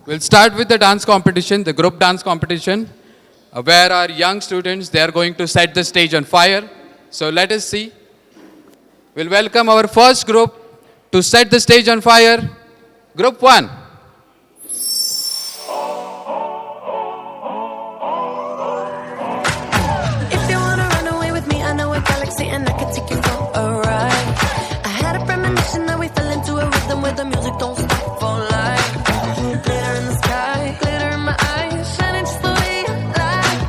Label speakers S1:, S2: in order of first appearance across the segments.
S1: We'll start with the dance competition, the group dance competition, where our young students, they are going to set the stage on fire. So let us see. We'll welcome our first group to set the stage on fire. Group 1.
S2: If you wanna run away with me, I know a galaxy and I can take you for a ride. I had a premonition that we fell into a rhythm where the music don't stop for life. Glitter in the sky, glitter in my eyes, shining just the way you like.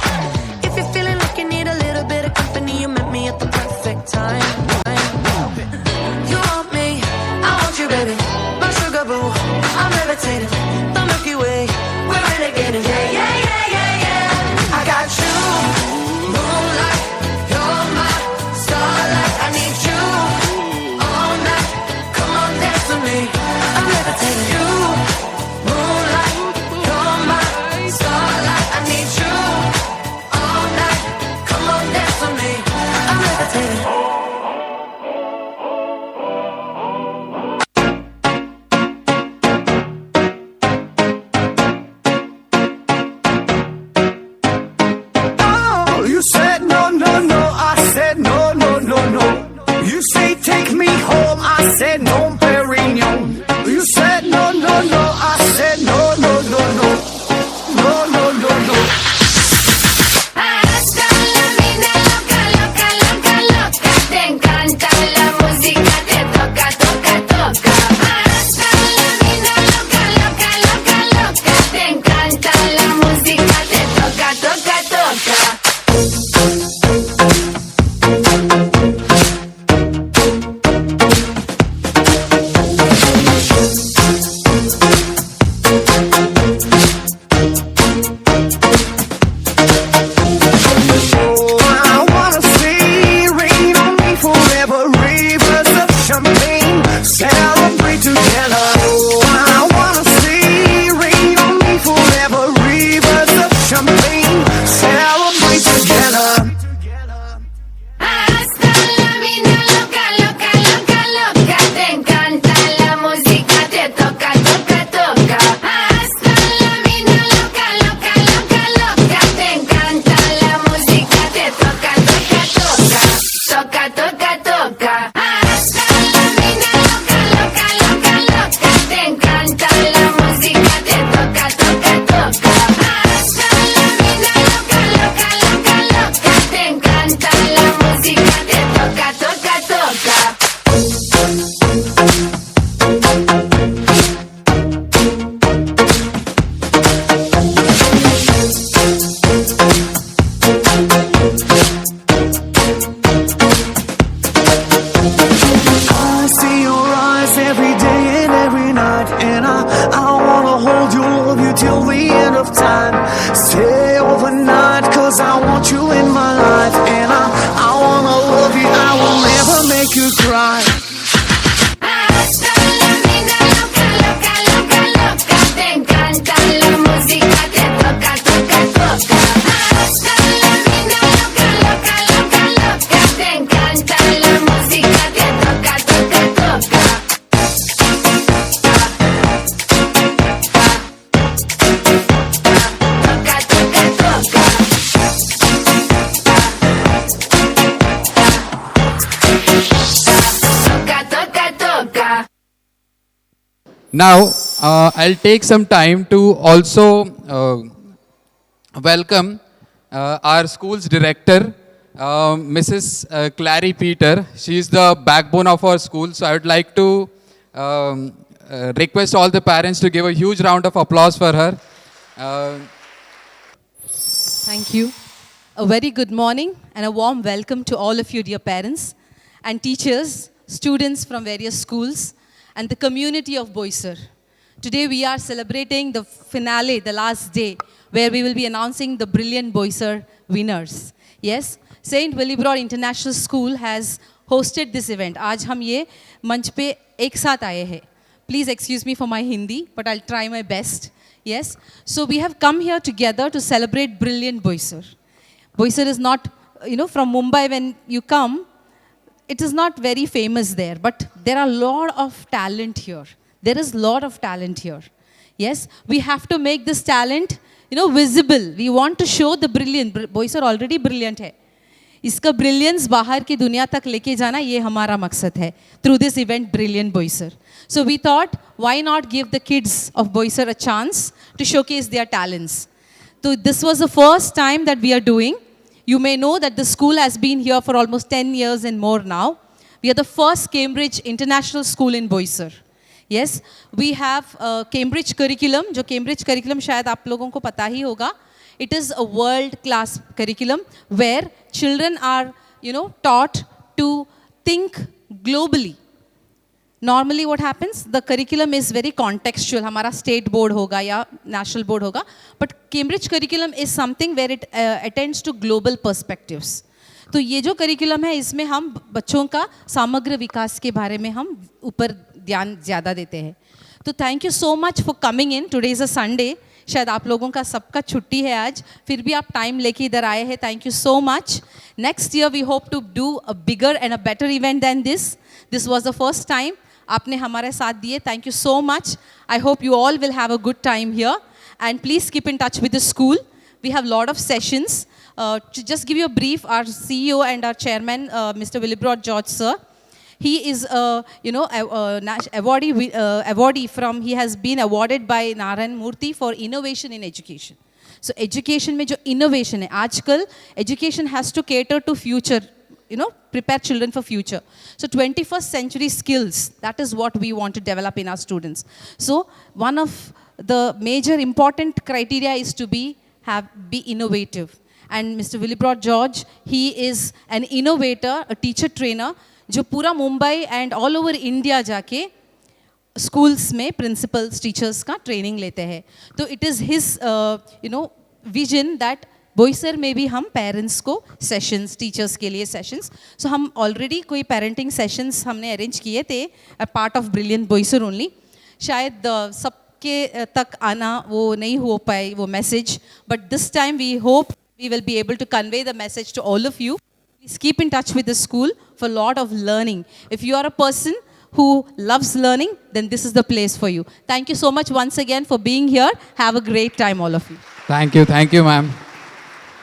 S2: If you're feeling like you need a little bit of company, you met me at the perfect time. You want me, I want you, baby. My sugar boo, I'm levitating. The Milky Way, we're renegading. Yeah, yeah, yeah, yeah, yeah. I got you. Moonlight, you're my starlight. I need you all night. Come on, dance with me. I'm levitating. You, moonlight, you're my starlight. I need you all night. Come on, dance with me. I'm levitating.
S3: Oh, you said no, no, no. I said no, no, no, no. You say take me home. I said no, Perignon. You said no, no, no. I said no, no, no, no. No, no, no, no.
S4: Hasta la vida loca, loca, loca, loca. Te encanta la música, te toca, toca, toca. Hasta la vida loca, loca, loca, loca. Te encanta la música, te toca, toca, toca.
S3: Oh, I wanna see rain on me forever. Rivers of champagne, celebrate together. Oh, I wanna see rain on me forever. Rivers of champagne, celebrate together.
S4: Hasta la vida loca, loca, loca, loca. Te encanta la música, te toca, toca, toca. Hasta la vida loca, loca, loca, loca. Te encanta la música, te toca, toca, toca. Toca, toca, toca. Hasta la vida loca, loca, loca, loca. Te encanta la música, te toca, toca, toca. Hasta la vida loca, loca, loca, loca. Te encanta la música, te toca, toca, toca.
S3: I see your eyes every day and every night, and I wanna hold you, love you till the end of time. Stay overnight, cause I want you in my life, and I wanna love you, I will never make you cry.
S4: Hasta la vida loca, loca, loca, loca. Te encanta la música, te toca, toca, toca. Hasta la vida loca, loca, loca, loca. Te encanta la música, te toca, toca, toca. Toca, toca, toca. Toca, toca, toca.
S1: Now, I'll take some time to also welcome our school's director, Mrs. Clary Peter. She is the backbone of our school. So I would like to request all the parents to give a huge round of applause for her.
S5: Thank you. A very good morning and a warm welcome to all of you, dear parents and teachers, students from various schools, and the community of Boisar. Today we are celebrating the finale, the last day, where we will be announcing the brilliant Boisar winners. Yes, St. Willibrord International School has hosted this event. आज हम ये मंच पे एक साथ आए हैं. Please excuse me for my Hindi, but I'll try my best. Yes, so we have come here together to celebrate brilliant Boisar. Boisar is not, from Mumbai when you come, it is not very famous there, but there are a lot of talent here. There is a lot of talent here. Yes, we have to make this talent, visible. We want to show the brilliant. Boys are already brilliant है. इसका brilliance बाहर की दुनिया तक लेके जाना ये हमारा मकसद है. Through this event, Brilliant Boiser. So we thought, why not give the kids of Boiser a chance to showcase their talents? So this was the first time that we are doing. You may know that the school has been here for almost 10 years and more now. We are the first Cambridge International School in Boiser. Yes, we have Cambridge curriculum. जो Cambridge curriculum शायद आप लोगों को पता ही होगा. It is a world-class curriculum where children are, taught to think globally. Normally what happens, the curriculum is very contextual. हमारा state board होगा या national board होगा. But Cambridge curriculum is something where it attends to global perspectives. तो ये जो curriculum है इसमें हम बच्चों का समग्र विकास के बारे में हम ऊपर ध्यान ज़्यादा देते हैं. तो thank you so much for coming in. Today is a Sunday. शायद आप लोगों का सबका छुट्टी है आज, फिर भी आप टाइम लेके इधर आए हैं. Thank you so much. Next year we hope to do a bigger and a better event than this. This was the first time आपने हमारे साथ दिए. Thank you so much. I hope you all will have a good time here and please keep in touch with the school. We have lot of sessions. To just give you a brief, our CEO and our chairman, Mr. Willibrod George, sir, he is awardee from, he has been awarded by Narayan Murthy for innovation in education. So education में जो innovation है, आजकल education has to cater to future, prepare children for future. So 21st century skills, that is what we want to develop in our students. So one of the major important criteria is to be innovative. And Mr. Willibrod George, he is an innovator, a teacher trainer, जो पूरा Mumbai and all over India जाके schools में principles teachers का training लेते हैं. तो it is his vision that Boisar में भी हम पेरेंट्स को सेशंस, टीचर्स के लिए सेशंस, सो हम ऑलरेडी कोई पेरेंटिंग सेशंस हमने अरेंज किए थे, a part of brilliant Boisar only. शायद सबके तक आना वो नहीं हो पाए वो message, but this time we hope we will be able to convey the message to all of you. Please keep in touch with the school for a lot of learning. If you are a person who loves learning, then this is the place for you. Thank you so much once again for being here. Have a great time, all of you.
S1: Thank you, ma'am.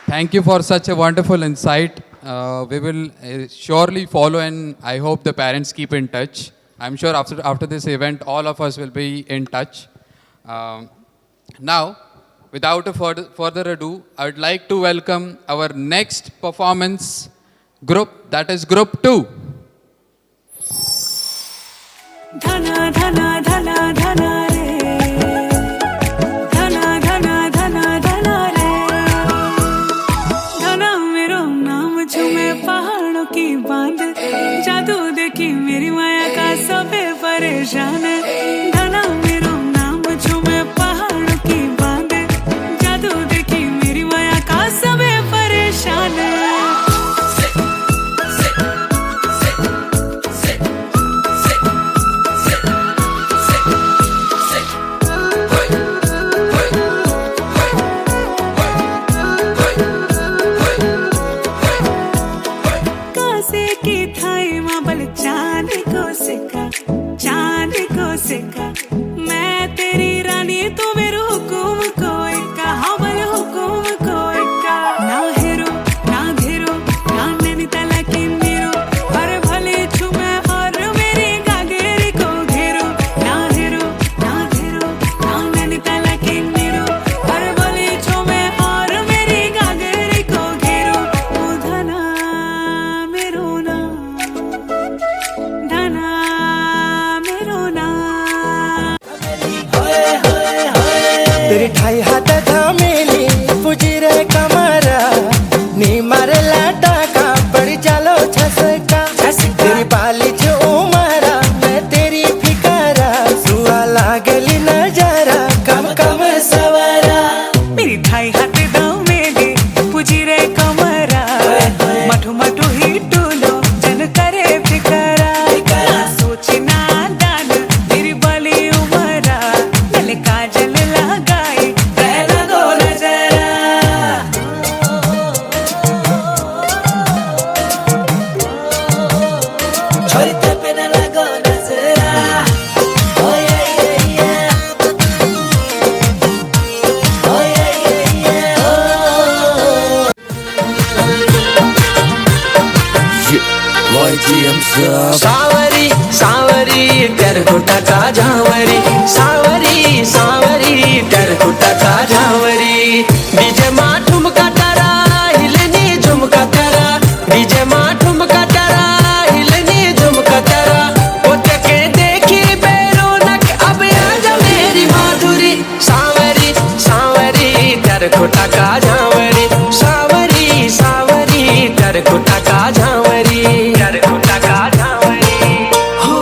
S1: Thank you for such a wonderful insight. We will surely follow, and I hope the parents keep in touch. I'm sure after this event, all of us will be in touch. Now, without a further ado, I would like to welcome our next performance group, that is Group 2.
S6: धना धना धना धना रे, धना धना धना धना रे, धना मेरो नाम झूमे पहाड़ों की बांध, जादू देखी मेरी माया का सबे परेशान. धना मेरो नाम झूमे पहाड़ों की बांध, जादू देखी मेरी माया का सबे परेशान. मैं तेरी रानी तू मेरे हुकुम कोई का, हवल हुकुम कोई का. ना हेरो ना घेरो ना नैनीताल की नीरो, अरे भले छुमे और मेरी गागेरी को घेरो. ना हेरो ना घेरो ना नैनीताल की नीरो, अरे भले छुमे और मेरी गागेरी को घेरो. ओ धना मेरो ना, धना मेरो ना.
S3: तेरी ठाई हाथ थामेली पुजी रे कमरा, नी मारे लाटा का बड़ी चालो छसका. तेरी पाली जो उमरा मैं तेरी फिकरा, सुआ लागली नजारा कम कम सवारा.
S6: मेरी ठाई हाथ दाव मेले पुजी रे कमरा, मठो मठो ही डोलो जन करे फिकरा. सोचे ना दान मेरी बली उमरा, गले काजल लगाए
S3: पाहिजे आमचं
S7: सावरी सावरी टेरकोटा का झावरी सावरी सावरी टेरकोटा का झावरी डीजे मा ठुमका तारा हिलनी झुमका तारा डीजे मा ठुमका तारा हिलनी झुमका तारा ओते के देखी बेरोनक अब आजा मेरी माधुरी सावरी सावरी टेरकोटा का झावरी सावरी सावरी टेरकोटा का झावरी टेरकोटा का झावरी हो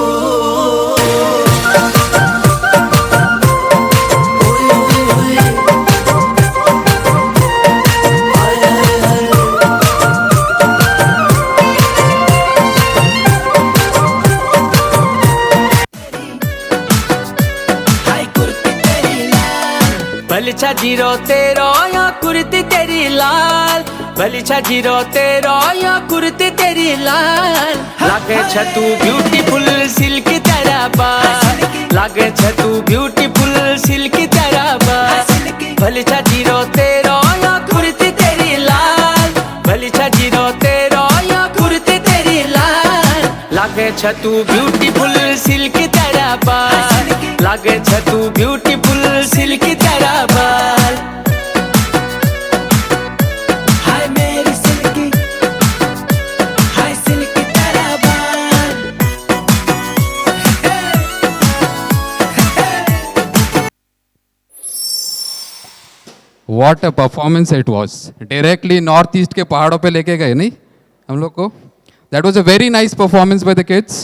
S7: बलिछा जीरो तेरो या कुर्ती तेरी लाल बलिछा जीरो तेरो या कुर्ती तेरी लाल लागे छतू ब्यूटीफुल सिल्क तेरा बाल लागे छतू ब्यूटीफुल सिल्क तेरा बाल बलिछा जीरो तेरो या कुर्ती तेरी लाल बलिछा जीरो तेरो या कुर्ती तेरी लाल लागे छतू ब्यूटीफुल सिल्क तेरा बाल लागे छतू ब्यूटीफुल सिल्क तेरा बाल हाय मेरी सिल्की हाय सिल्की तेरा बाल
S1: What a performance it was. Directly north east के पहाड़ों पे लेके गए नहीं हम लोग को. That was a very nice performance by the kids.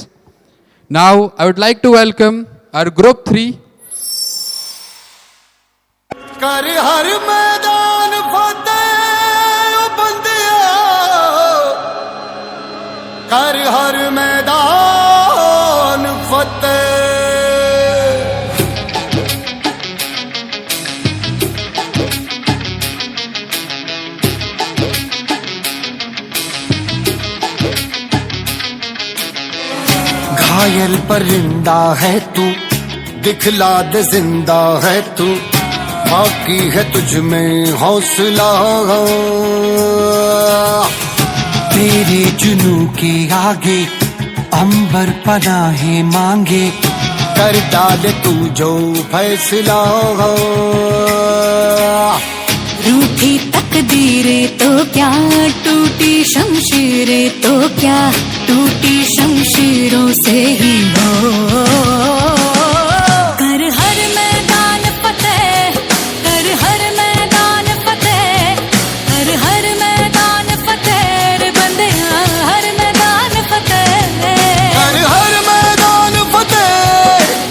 S1: Now I would like to welcome our group 3.
S3: कर हर मैदान फतेह ओ बंदिया कर हर मैदान फतेह घायल परिंदा है तू दिखला दे जिंदा है तू बाकी है तुझ में हौसला तेरे जुनू के आगे अंबर पनाहे मांगे कर डाले तू जो फैसला
S6: रूठी तकदीरें तो क्या टूटी शमशीरें तो क्या टूटी शमशीरों से ही हो कर हर मैदान फतेह कर हर मैदान फतेह कर हर मैदान फतेह रे बंदिया हर मैदान फतेह
S3: कर हर मैदान फतेह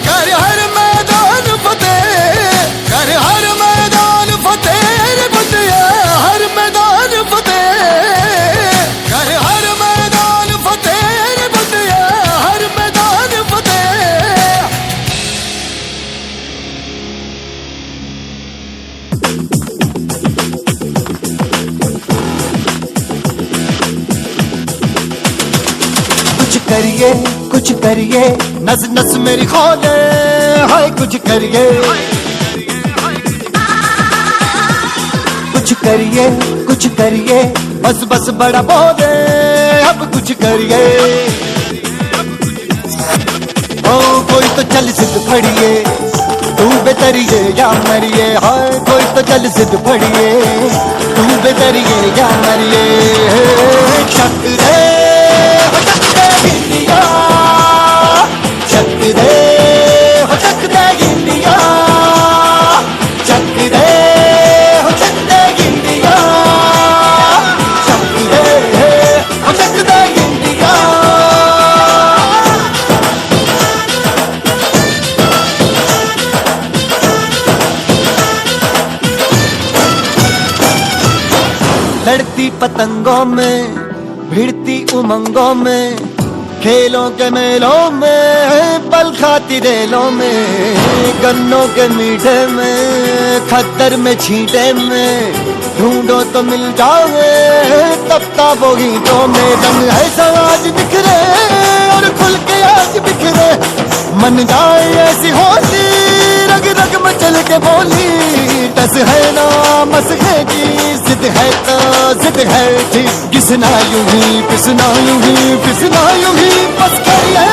S3: कर हर मैदान फतेह कर हर मैदान फतेह रे बंदिया हर मैदान फतेह कर हर मैदान फतेह रे बंदिया हर मैदान फतेह कुछ करिए नस नस मेरी खोले हाय कुछ करिए बस बस बड़ा बोले अब कुछ करिए ओ कोई तो चल सिद्ध फड़िए तू बेतरिए या मरिए हाय कोई तो चल सिद्ध फड़िए तू बेतरिए या मरिए चक दे इंडिया चक दे इंडिया चक दे इंडिया चक दे इंडिया लड़ती पतंगों में भिड़ती उमंगों में खेलों के मेलों में पल खाती रेलों में गन्नों के मीठे में खद्दर में छींटे में ढूंढो तो मिल जाओगे तब ताबो गीतों में रंग है समाज बिखरे और खुल के आज बिखरे मन जाए ऐसी होती रग रग मचल के बोली टस है ना मस है की
S8: जिद है तो जिद है जी, घिसना यूं ही पिसना यूं ही पिसना यूं ही बस करिए।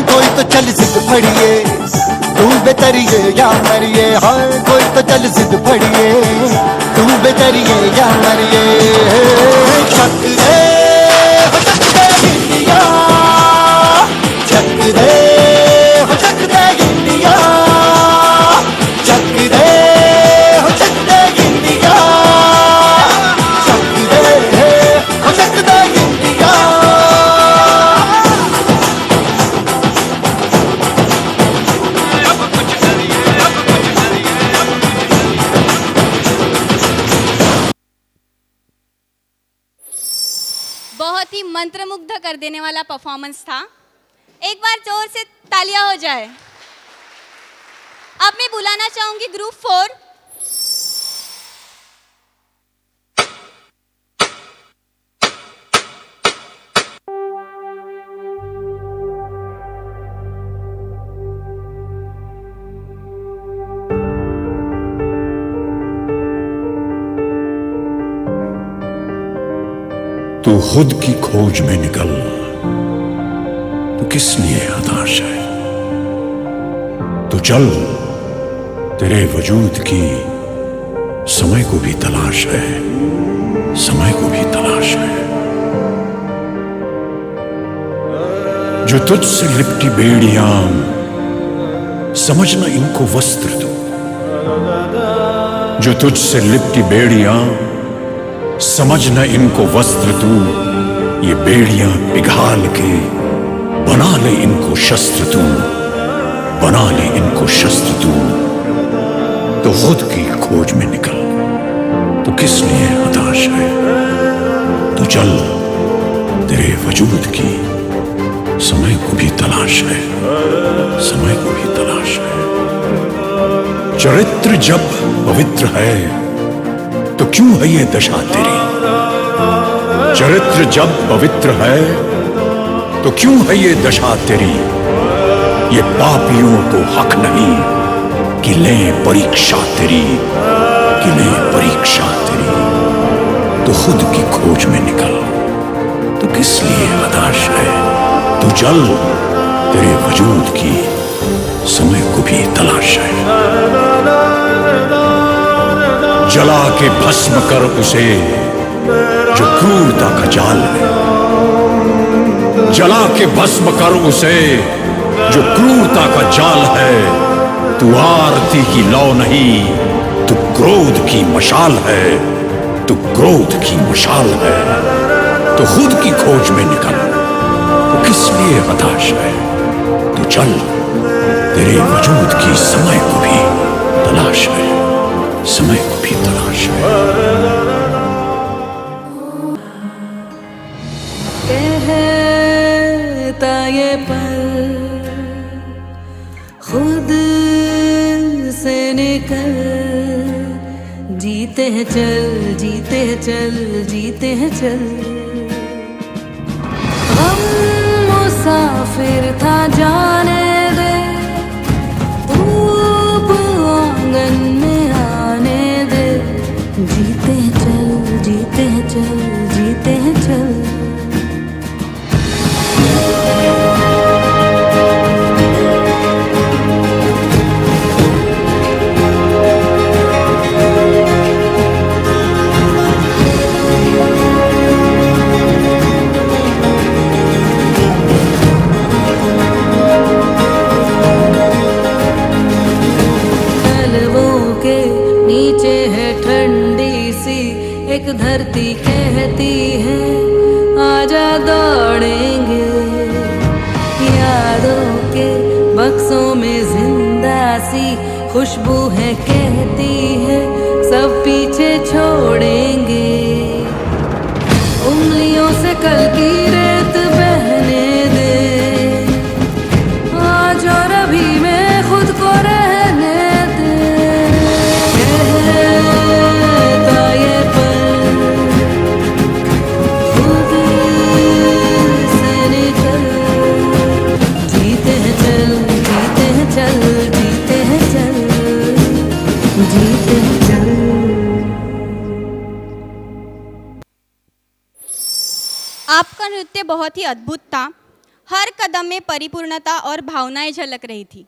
S8: कोई तो चल जिद फड़िए, तू बेतरिए या मरिए, हाँ कोई तो चल जिद फड़िए, तू बेतरिए या मरिए। शक दे हो शक दे इंडिया, शक दे हो शक दे इंडिया, शक दे हो शक दे इंडिया, शक दे हो शक दे इंडिया।
S9: बहुत ही मंत्रमुग्ध कर देने वाला परफॉर्मेंस था। एक बार जोर से तालियां हो जाए। अब मैं बुलाना चाहूंगी ग्रुप 4।
S10: तू खुद की खोज में निकल, तो किस लिए हताश है? तो चल, तेरे वजूद की समय को भी तलाश है, समय को भी तलाश है। जो तुझसे लिपटी बेड़ियां, समझना इनको वस्त्र दो। जो तुझसे लिपटी बेड़ियां, समझना इनको वस्त्र तू। ये बेड़ियां पिघाल के बना ले इनको शस्त्र तू, बना ले इनको शस्त्र तू। तो खुद की खोज में निकल, तो किस लिए हताश है? तो चल, तेरे वजूद की समय को भी तलाश है, समय को भी तलाश है। चरित्र जब पवित्र है, तो क्यों है ये दशा तेरी? चरित्र जब पवित्र है, तो क्यों है ये दशा तेरी? ये पापियों को हक नहीं कि लें परीक्षा तेरी, कि लें परीक्षा तेरी। तो खुद की खोज में निकल, तो किस लिए हताश है? तो चल, तेरे वजूद की समय को भी तलाश है। जला के भस्म कर उसे जो क्रूरता का जाल है, जला के भस्म कर उसे जो क्रूरता का जाल है। तू आरती की लौ नहीं, तू क्रोध की मशाल है, तू क्रोध की मशाल है। तो खुद की खोज में निकल, तो किस लिए हताश है? तो चल, तेरे वजूद की समय को भी तलाश है, समय को भी तलाश है।
S6: कहता ये पल खुद से निकल, जीते हैं चल, जीते हैं चल, जीते हैं चल। हम मुसाफिर था जाने दे, धूप आंगन में आने दे। जीते हैं चल, जीते हैं चल, जीते हैं चल। एक धरती कहती है आजा दौड़ेंगे, यादों के बक्सों में जिंदा सी खुशबू है कहती है सब पीछे छोड़ेंगे। उंगलियों से कल की रेत बहने दे, आज और अभी में खुद को रहने दे। कहता ये चल, जीते हैं चल।
S9: आपका नृत्य बहुत ही अद्भुत था। हर कदम में परिपूर्णता और भावनाएं झलक रही थी।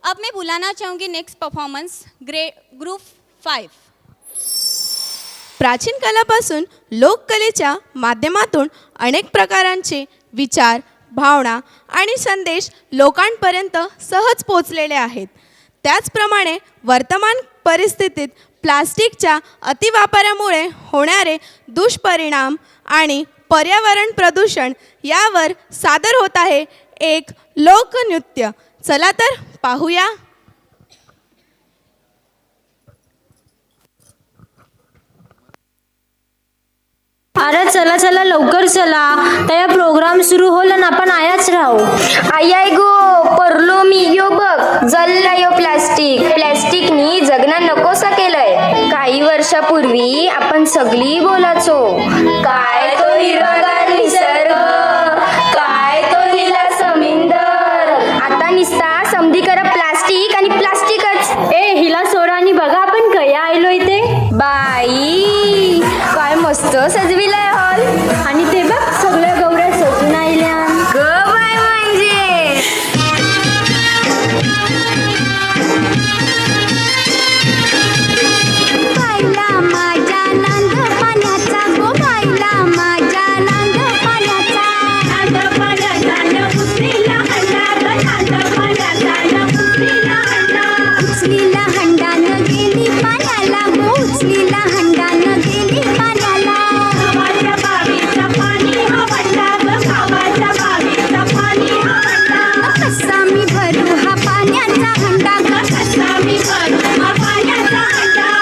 S9: अब मैं बुलाना चाहूँगी नेक्स्ट परफॉर्मेंस ग्रुप 5।
S11: प्राचीन कालापासून लोककलेच्या माध्यमातून अनेक प्रकारांचे विचार, भावना आणि संदेश लोकांपर्यंत सहज पोचलेले आहेत. त्याचप्रमाणे वर्तमान परिस्थितीत प्लास्टिकच्या अतिवापरामुळे होणारे दुष्परिणाम आणि पर्यावरण प्रदूषण यावर सादर होत आहे एक लोकनृत्य. चला तर पाहूया.
S12: अरे चला चला लवकर चला, त्या प्रोग्राम सुरू होईल ना आपण आयाच राहू.
S13: आय गो परलो मी यो बघ जल्ला यो प्लॅस्टिकनी जगणं नकोसा केलंय. काही वर्षापूर्वी आपण सगळी बोलाचो काय तो हिरवागार निसर्ग, काय तो हिला समुंदर. आता निस्ता समधी करा प्लास्टिक आणि प्लास्टिकच.
S12: ए हिला सोडा आणि बघा आपण कया आलो इथे.
S13: बाई काय मस्त सजविलाय हॉल.
S12: आणि ते बघ सगळ्या गौऱ्या सजून आल्या.
S13: ग बाय म्हणजे
S4: बायला माझ्या नांद पाण्याचा, गो बायला माझ्या नांद पाण्याचा. नांद पाण्याचा न उचलीला हंडा, नांद पाण्याचा न उचलीला हंडा. उचलीला हंडा न गेली पाण्याला, गो उचलीला हंडा न गेली पाण्याला. गावाच्या बावीचा पाणी आवडला, गावाच्या बावीचा पाणी आवडला. कसा मी भरू हा पाण्याचा हंडा, कसा मी भरू हा पाण्याचा हंडा.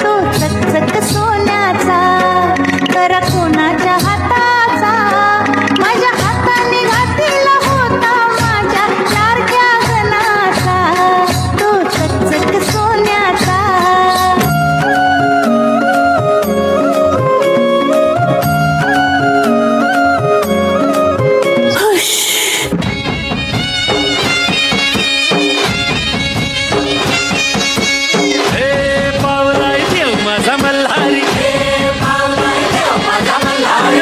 S4: तो चकचक सोन्याचा करा कोणाच्या हाताचा, माझ्या हाताने घातलेला होता माझ्या लाडक्या गणाचा. तो चकचक सोन्याचा.
S7: पावलाय देव माझा मल्हारी,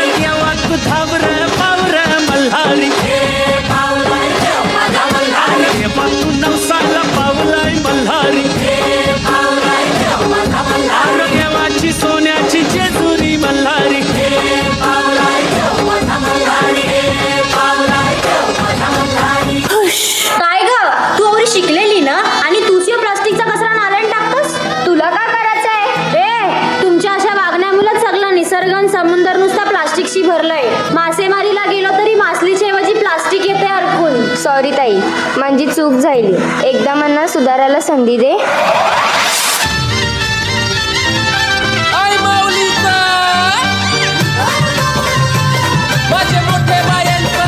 S7: देवात धावर पावर मल्हारी. तू नवसाला पावलाय मल्हारी, देवाची सोन्याची जेजुरी मल्हारी.
S12: काय ग तू एवढी शिकलेली ना आणि तूच या प्लास्टिकचा कचरा नाल्यात टाकतोस.
S13: तुला काय करायचंय.
S12: ए तुमच्या अशा वागण्यामुळे सगळं निसर्ग आणि समुद्र नुसता प्लास्टिकशी भरलंय. मासेमारीला गेलो तरी मासलीच्या ऐवजी प्लास्टिक येते अडकून.
S13: सॉरी ताई माझी चूक झाली. एकदा मला सुधारायला संधी दे.
S7: आई माऊलीचा माझ्या मोठ्या बायांचा.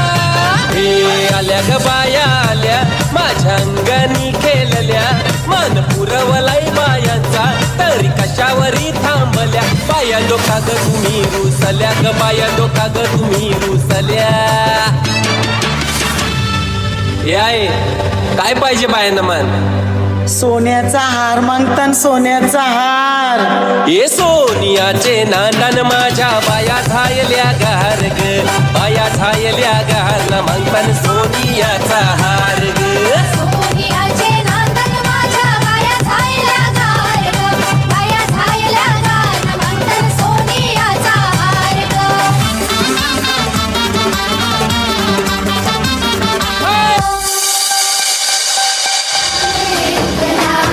S7: हे आल्या ग बाया आल्या माझ्या अंगानी खेळल्या. मन पुरवलाय बायांचा तरी कशावरी थांबल्या. बाया डोका ग तुम्ही रुसल्या, ग बाया डोका ग तुम्ही रुसल्या. याय काय पाहिजे बायांना मन.
S14: सोन्याचा हार मागतान सोन्याचा हार.
S7: ये सोनियाचे नांदन माझ्या बाया झायल्या गार ग, बाया झायल्या गार ना मागतान सोनियाचा हार ग.
S4: सोनियाचे नांदन माझ्या बाया झायल्या गार ग, बाया झायल्या गार न म्हणतात सोनियाचा हार ग.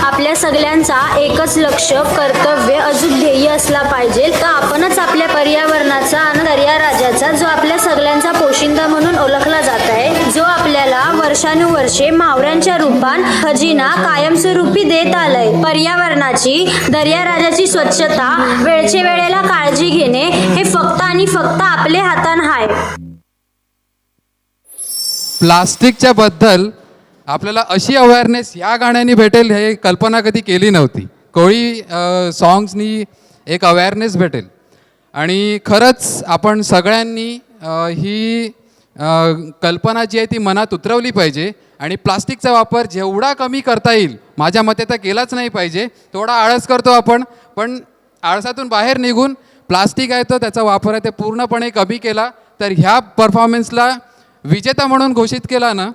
S12: आपल्या सगळ्यांचा एकच लक्ष, कर्तव्य, अजून ध्येय असला पाहिजे तर आपणच आपल्या पर्यावरणाचा आणि दर्याराजाचा जो आपल्या सगळ्यांचा पोशिंदा म्हणून ओळखला जात आहे, जो आपल्याला वर्षानुवर्षे मावळ्यांच्या रूपात खजिना कायमस्वरूपी देत आलाय. पर्यावरणाची, दर्याराजाची स्वच्छता, वेळचे वेळेला काळजी घेणे हे फक्त आणि फक्त आपले हातान आहे.
S1: प्लास्टिकच्या बद्दल आपल्याला अशी अवेअरनेस ह्या गाण्याने भेटेल हे कल्पना कधी केली नव्हती. कोळी सॉंग्सनी एक अवेअरनेस भेटेल आणि खरंच आपण सगळ्यांनी ही कल्पना जी आहे ती मनात उतरवली पाहिजे आणि प्लास्टिकचा वापर जेवढा कमी करता येईल, माझ्या मते तर केलाच नाही पाहिजे. थोडा आळस करतो आपण, पण आळसातून बाहेर निघून प्लास्टिक आहे तो त्याचा वापर आहे ते पूर्णपणे कमी केला तर ह्या परफॉर्मन्सला विजेता म्हणून घोषित केला ना,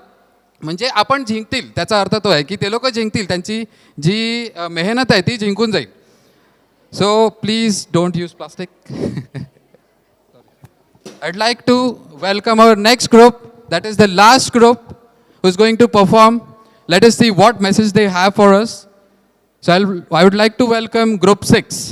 S1: म्हणजे आपण जिंकतील. त्याचा अर्थ तो आहे की ते लोक जिंकतील, त्यांची जी मेहनत आहे ती जिंकून जाईल. So please don't use plastic. I'd like to welcome our next group, that is the last group who's going to perform. Let us see what message they have for us. So I would like to welcome Group 6.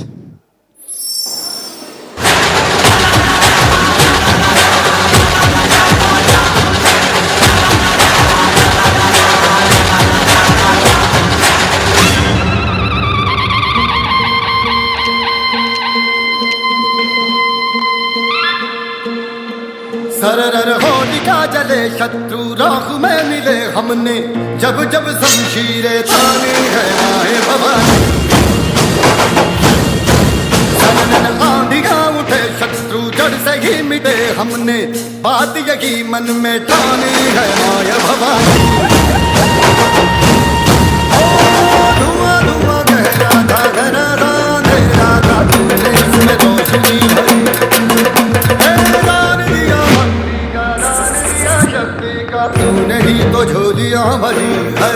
S8: सरर होलिका जले शत्रु राह में मिले हमने, जब जब शमशीरें तानी है आए भवानी. सनन आंधियां उठे शत्रु जड़ से ही मिटे हमने, बात यही मन में ठानी है आए भवानी. धुआं धुआं कह राधा घना राधे राधा तूने इसमें रोशनी भरी. तूने ही तो झोलियां भरी है,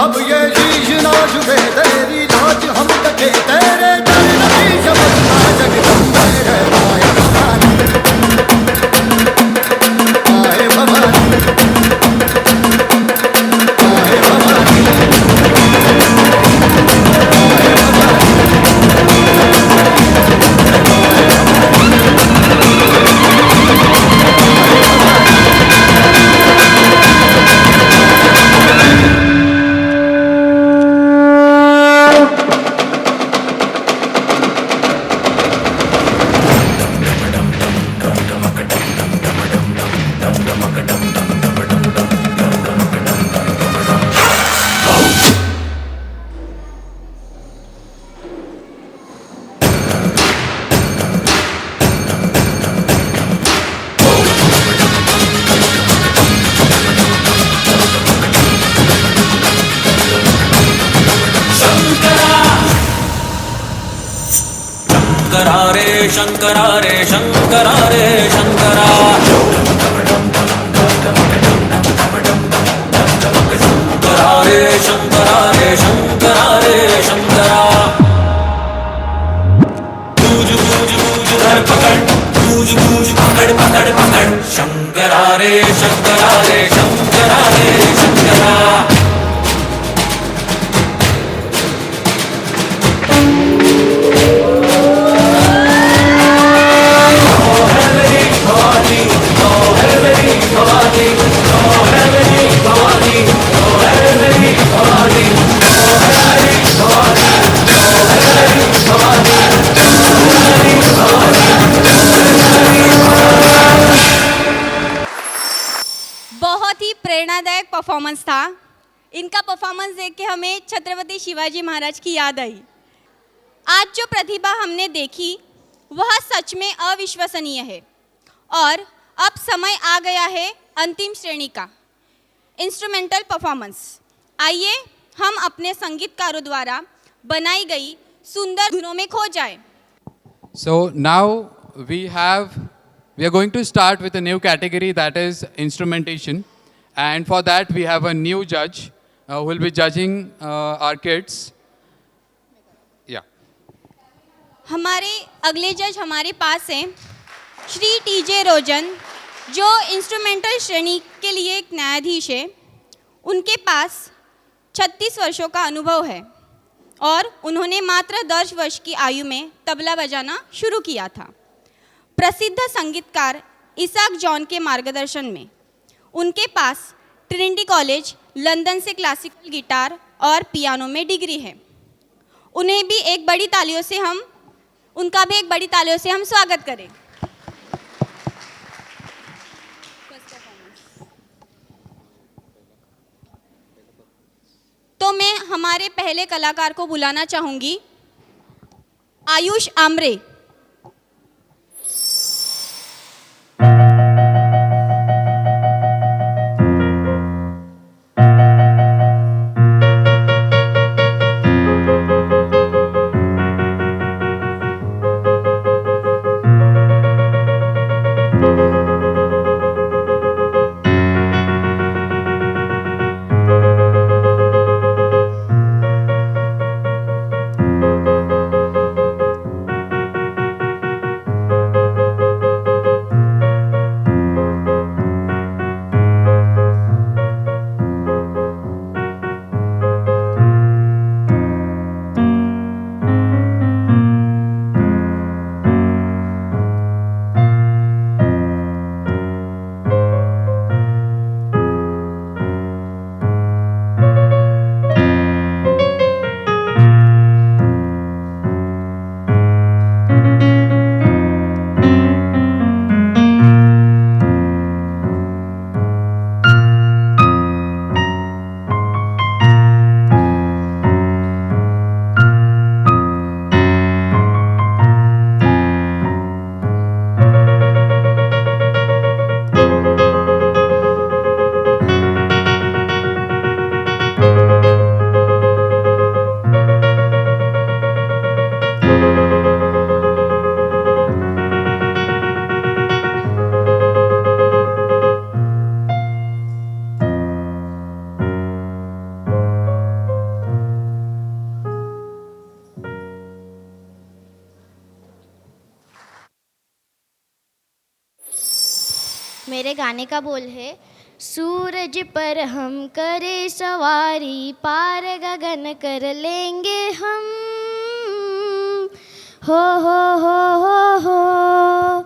S8: अब ये शीश ना झुके तेरी लाज हम तके, तेरे चरण की समझना जगदम्बे है आए भवानी. आए भवानी, आए भवानी, आए
S7: शंकरा रे शंकरा रे शंकरा. शंकरा रे शंकरा रे शंकरा रे शंकरा. गूंज गूंज गूंज धर पकड़, गूंज गूंज पकड़ पकड़ पकड़. शंकरा रे शंकरा रे शंकरा रे शंकरा.
S9: बहुत ही प्रेरणादायक परफॉर्मेंस था. इनका परफॉर्मेंस देख के हमें छत्रपति शिवाजी महाराज की याद आई. आज जो प्रतिभा हमने देखी वह सच में अविश्वसनीय है. और अब समय आ गया है अंतिम श्रेणी का, इंस्ट्रूमेंटल परफॉर्मेंस. आइए हम अपने संगीतकारों द्वारा बनाई गई सुंदर धुनों में खो जाएं.
S1: So now we are going to start with a new category, that is instrumentation. And for that we have a new judge who will be judging our kids. Yeah.
S9: हमारे अगले जज हमारे पास हैं श्री टीजे रोजन, जो इंस्ट्रूमेंटल श्रेणी के लिए एक न्यायाधीश है. उनके पास 36 वर्षों का अनुभव है और उन्होंने मात्र 10 वर्ष की आयु में तबला बजाना शुरू किया था. प्रसिद्ध संगीतकार इसाक जॉन के मार्गदर्शन में उनके पास ट्रिनिटी कॉलेज लंदन से क्लासिकल गिटार और पियानो में डिग्री है. उन्हें भी एक बड़ी तालियों से हम स्वागत करें. तो मैं हमारे पहले कलाकार को बुलाना चाहूंगी, आयुष आमरे.
S13: मेरे गाने का बोल है, सूरज पर हम करे सवारी, पार गगन कर लेंगे हम, हो हो हो हो हो।